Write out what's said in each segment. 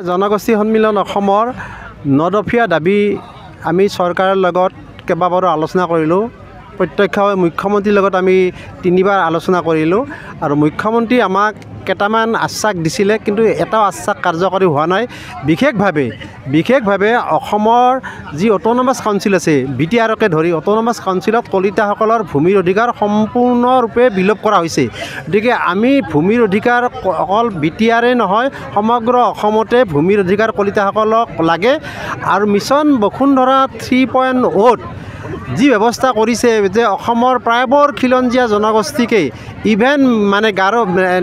জনগোষ্ঠী সন্মিলন অসমৰ 9 দফীয়া দাবী আমি চৰকাৰৰ লগত কেইবাবাৰো আলোচনা কৰিলোঁ। প্ৰত্যক্ষভাৱে মুখ্যমন্ত্ৰীৰ লগত আমি 3বাৰ আলোচনা কৰিলোঁ আৰু মুখ্যমন্ত্ৰী আমাক কেইটামান আশ্বাস দিছিলে, কিন্তু এটাও আশ্বাস কাৰ্যকৰী হোৱা নাই। বিশেষভাৱে অসমৰ যি অট'নমাছ কাউন্সিল আছে, BTRকে ধৰি অট'নমাছ কাউন্সিলত কলিতাসকলৰ ভূমিৰ অধিকাৰ সম্পূৰ্ণৰূপে বিলোপ কৰা হৈছে। গতিকে আমি ভূমিৰ অধিকাৰ অকল BTRে নহয়, সমগ্ৰ অসমতে ভূমিৰ অধিকাৰ কলিতাসকলক লাগে। আৰু মিছন বসুন্ধৰা 3.0 যি ব্যৱস্থা কৰিছে যে অসমৰ প্ৰায়বোৰ খিলঞ্জীয়া জনগোষ্ঠীকে ইভেন মানে গাৰো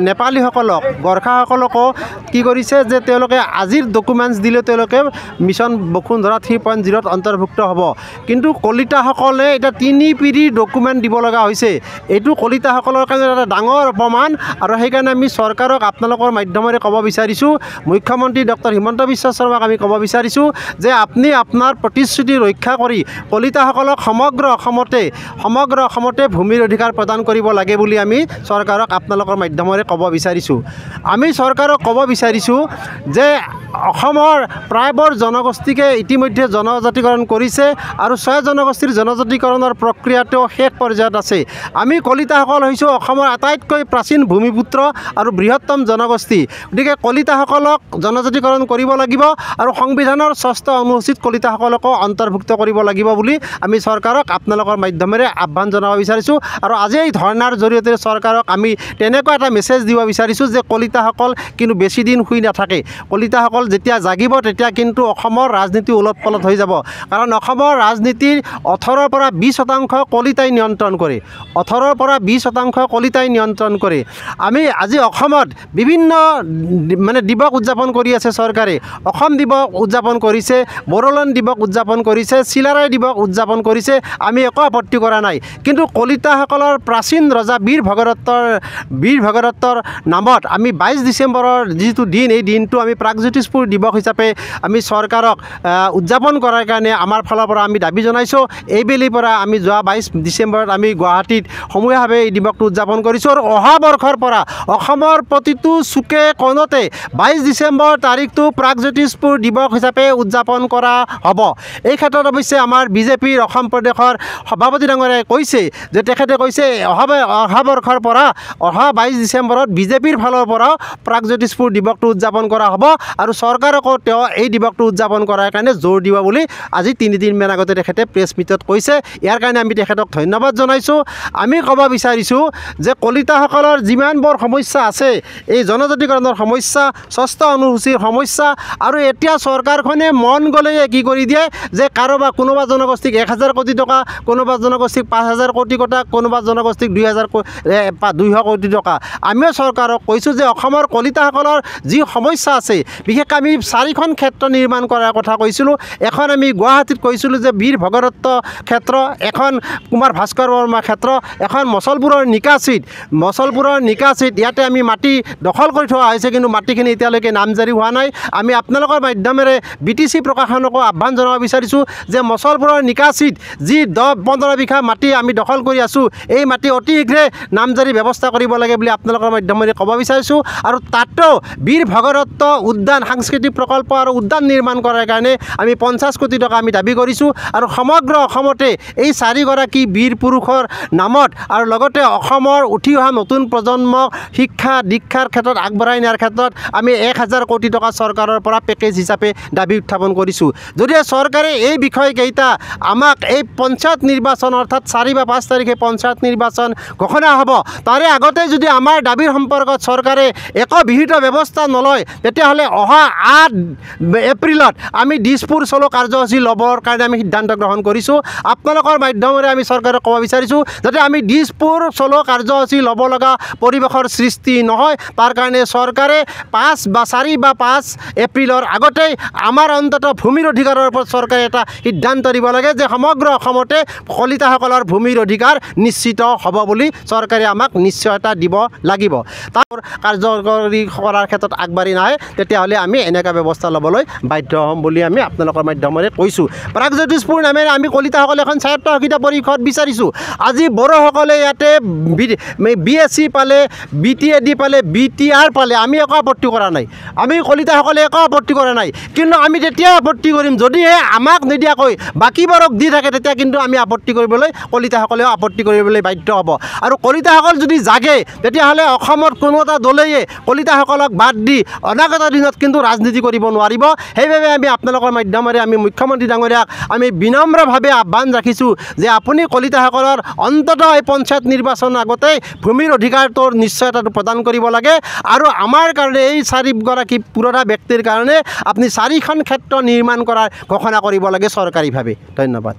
নেপালীসকলক গোৰ্খাসকলকো কি কৰিছে যে তেওঁলোকে আজিৰ ডকুমেণ্টছ দিলে তেওঁলোকে মিছন বসুন্ধৰা 3.0ত অন্তৰ্ভুক্ত হ'ব। কিন্তু কলিতাসকলে এতিয়া 3 পিঢ়িৰ ডকুমেণ্ট দিব লগা হৈছে। এইটো কলিতাসকলৰ কাৰণে এটা ডাঙৰ অপমান। আৰু সেইকাৰণে আমি চৰকাৰক আপোনালোকৰ মাধ্যমেৰে ক'ব বিচাৰিছোঁ, মুখ্যমন্ত্ৰী ডক্টৰ হিমন্ত বিশ্ব শৰ্মাক আমি ক'ব বিচাৰিছোঁ যে আপুনি আপোনাৰ প্ৰতিশ্ৰুতি ৰক্ষা কৰি কলিতাসকলক সমগ্ৰ অসমতে ভূমিৰ অধিকাৰ প্ৰদান কৰিব লাগে বুলি আমি চৰকাৰক আপোনালোকৰ মাধ্যমেৰে ক'ব বিচাৰিছোঁ। আমি চৰকাৰক ক'ব বিচাৰিছোঁ যে অসমৰ প্ৰায়বোৰ জনগোষ্ঠীকে ইতিমধ্যে জনজাতিকৰণ কৰিছে আৰু 6 জনগোষ্ঠীৰ জনজাতিকৰণৰ প্ৰক্ৰিয়াটো শেষ পৰ্যায়ত আছে। আমি কলিতাসকল হৈছোঁ অসমৰ আটাইতকৈ প্ৰাচীন ভূমিপুত্ৰ আৰু বৃহত্তম জনগোষ্ঠী। গতিকে কলিতাসকলক জনজাতিকৰণ কৰিব লাগিব আৰু সংবিধানৰ 6ষ্ঠ অনুসূচীত কলিতাসকলকো অন্তৰ্ভুক্ত কৰিব লাগিব বুলি আমি চৰকাৰক আপোনালোকৰ মাধ্যমেৰে আহ্বান জনাব বিচাৰিছোঁ। আৰু আজি এই ধৰ্ণাৰ জৰিয়তে চৰকাৰক আমি তেনেকুৱা এটা মেছেজ দিব বিচাৰিছোঁ যে কলিতাসকল কিন্তু বেছি দিন শুই নাথাকে। কলিতাসকল যেতিয়া জাগিব তেতিয়া কিন্তু অসমৰ ৰাজনীতি ওলট-পলট হৈ যাব। কাৰণ অসমৰ ৰাজনীতিৰ 18ৰ পৰা 20% কলিতাই নিয়ন্ত্ৰণ কৰে। 18ৰ পৰা 20% কলিতাই নিয়ন্ত্ৰণ কৰে। আমি আজি অসমত বিভিন্ন মানে দিৱস উদযাপন কৰি আছে চৰকাৰে। অসম দিৱস উদযাপন কৰিছে, বড়োলেণ্ড দিৱস উদযাপন কৰিছে, চিলাৰায় দিৱস উদযাপন কৰিছে, আমি একো আপত্তি কৰা নাই। কিন্তু কলিতাসকলৰ প্ৰাচীন ৰজা বীৰ ভগদত্তৰ নামত আমি 22 ডিচেম্বৰৰ যিটো দিন, এই দিনটো আমি প্ৰাগজ্যোতিষপুৰ দিৱস হিচাপে আমি চৰকাৰক উদযাপন কৰাৰ কাৰণে আমাৰ ফালৰ পৰা আমি দাবী জনাইছোঁ। এইবেলিৰ পৰা আমি যোৱা 22 ডিচেম্বৰত আমি গুৱাহাটীত সমূহীয়াভাৱে এই দিৱসটো উদযাপন কৰিছোঁ। আৰু অহা বৰ্ষৰ পৰা অসমৰ প্ৰতিটো চুকে কোণতে 22 ডিচেম্বৰ তাৰিখটো প্ৰাগজ্যোতিষপুৰ দিৱস হিচাপে উদযাপন কৰা হ'ব। এই ক্ষেত্ৰত অৱশ্যে আমাৰ বিজেপিৰ অসম প্ৰদেশৰ সভাপতি ডাঙৰীয়াই কৈছে যে তেখেতে কৈছে অহা বৰ্ষৰ পৰা অহা 22 ডিচেম্বৰত বিজেপিৰ ফালৰ পৰাও প্ৰাগজ্যোতিষপুৰ দিৱসটো উদযাপন কৰা হ'ব আৰু চৰকাৰকো তেওঁ এই দিৱসটো উদযাপন কৰাৰ কাৰণে জোৰ দিব বুলি আজি 3 দিনমান আগতে তেখেতে প্ৰেছ মিটত কৈছে। ইয়াৰ কাৰণে আমি তেখেতক ধন্যবাদ জনাইছোঁ। আমি ক'ব বিচাৰিছোঁ যে কলিতাসকলৰ যিমানবোৰ সমস্যা আছে, এই জনজাতিকৰণৰ সমস্যা, 6ষ্ঠ অনুসূচীৰ সমস্যা, আৰু এতিয়া চৰকাৰখনে মন গ'লেই কি কৰি দিয়ে যে কোনোবা জনগোষ্ঠীক 1000 কোটি টকা, কোনোবা জনগোষ্ঠীক 5000 কোটি টকা, কোনোবা জনগোষ্ঠীক 200 কোটি টকা। আমিও চৰকাৰক কৈছোঁ যে অসমৰ কলিতাসকলৰ যি সমস্যা আছে, বিশেষকৈ আমি 4খন ক্ষেত্ৰ নিৰ্মাণ কৰাৰ কথা কৈছিলোঁ। এখন আমি গুৱাহাটীত কৈছিলোঁ যে বীৰ ভগদত্ত ক্ষেত্ৰ, এখন কুমাৰ ভাস্কৰ বৰ্মা ক্ষেত্ৰ, এখন মচলপুৰৰ নিকাচিত ইয়াতে আমি মাটি দখল কৰি থোৱা হৈছে, কিন্তু মাটিখিনি এতিয়ালৈকে নামজাৰি হোৱা নাই। আমি আপোনালোকৰ মাধ্যমেৰে BTC প্ৰশাসনকো আহ্বান জনাব বিচাৰিছোঁ যে মচলপুৰৰ নিকাচিত যি 10-15 বিঘা মাটি আমি দখল কৰি আছোঁ, এই মাটি অতি শীঘ্ৰে নামজাৰি ব্যৱস্থা কৰিব লাগে বুলি আপোনালোকৰ মাধ্যমেৰে ক'ব বিচাৰিছোঁ। আৰু তাতো বীৰ ভগদত্ত উদ্যান সাংস্কৃতিক প্ৰকল্প আৰু উদ্যান নিৰ্মাণ কৰাৰ কাৰণে আমি 50 কোটি টকা আমি দাবী কৰিছোঁ। আৰু সমগ্ৰ অসমতে এই 4গৰাকী বীৰ পুৰুষৰ নামত আৰু লগতে অসমৰ উঠি অহা নতুন প্ৰজন্মক শিক্ষা দীক্ষাৰ ক্ষেত্ৰত আগবঢ়াই নিয়াৰ ক্ষেত্ৰত আমি 1000 কোটি টকা চৰকাৰৰ পৰা পেকেজ হিচাপে দাবী উত্থাপন কৰিছোঁ। যদিও চৰকাৰে এই বিষয়কেইটা আমাক এই পঞ্চায়ত নিৰ্বাচন অৰ্থাৎ 4 বা 5 তাৰিখে পঞ্চায়ত নিৰ্বাচন ঘোষণা হ'ব, তাৰে আগতে যদি আমাৰ দাবীৰ সম্পৰ্কত চৰকাৰে একো বিহিত ব্যৱস্থা নলয়, তেতিয়াহ'লে অহা 8 এপ্ৰিলত আমি দিছপুৰ চলো কাৰ্যসূচী ল'বৰ কাৰণে আমি সিদ্ধান্ত গ্ৰহণ কৰিছোঁ। আপোনালোকৰ মাধ্যমেৰে আমি চৰকাৰক ক'ব বিচাৰিছোঁ যাতে আমি দিছপুৰ চলো কাৰ্যসূচী ল'ব লগা পৰিৱেশৰ সৃষ্টি নহয়, তাৰ কাৰণে চৰকাৰে 4 বা 5 এপ্ৰিলৰ আগতেই আমাৰ অন্ততঃ ভূমিৰ অধিকাৰৰ ওপৰত চৰকাৰে এটা সিদ্ধান্ত দিব লাগে যে সমগ্ৰ অসমতে কলিতাসকলৰ ভূমিৰ অধিকাৰ নিশ্চিত হ'ব বুলি চৰকাৰে আমাক নিশ্চয়তা দিব লাগিব। তাৰ কাৰ্যকৰী কৰাৰ ক্ষেত্ৰত আগবাঢ়ি নাহে তেতিয়াহ'লে আমি এনেকুৱা ব্যৱস্থা ল'বলৈ বাধ্য হ'ম বুলি আমি আপোনালোকৰ মাধ্যমেৰে কৈছোঁ। প্ৰাগজ্যোতিষপুৰ নামেৰে আমি কলিতাসকলে এখন স্বায়ত্তশাসিত পৰিষদ বিচাৰিছোঁ। আজি বড়োসকলে ইয়াতে BSc পালে, BTAD পালে, BTR পালে, আমি একো আপত্তি কৰা নাই। আমি কলিতাসকলে একো আপত্তি কৰা নাই, কিন্তু আমি তেতিয়া আপত্তি কৰিম যদিহে আমাক নিদিয়াকৈ বাকীবোৰক দি থাকে, তেতিয়া কিন্তু আমি আপত্তি কৰিবলৈ কলিতাসকলেও আপত্তি কৰিবলৈ বাধ্য হ'ব। আৰু কলিতাসকল যদি জাগে তেতিয়াহ'লে অসমত কোনো এটা দলেই কলিতাসকলক বাদ দি অনাগত দিনত কিন্তু ৰাজনীতি কৰিব নোৱাৰিব। সেইবাবে আমি আপোনালোকৰ মাধ্যমেৰে আমি মুখ্যমন্ত্ৰী ডাঙৰীয়াক আমি বিনম্ৰভাৱে আহ্বান ৰাখিছোঁ যে আপুনি কলিতাসকলৰ অন্ততঃ এই পঞ্চায়ত নিৰ্বাচনৰ আগতে ভূমিৰ অধিকাৰটোৰ নিশ্চয়তাটো প্ৰদান কৰিব লাগে। আৰু আমাৰ কাৰণে এই 4গৰাকী পুৰণা ব্যক্তিৰ কাৰণে আপুনি 4খন ক্ষেত্ৰ নিৰ্মাণ কৰাৰ ঘোষণা কৰিব লাগে চৰকাৰীভাৱে। ধন্যবাদ।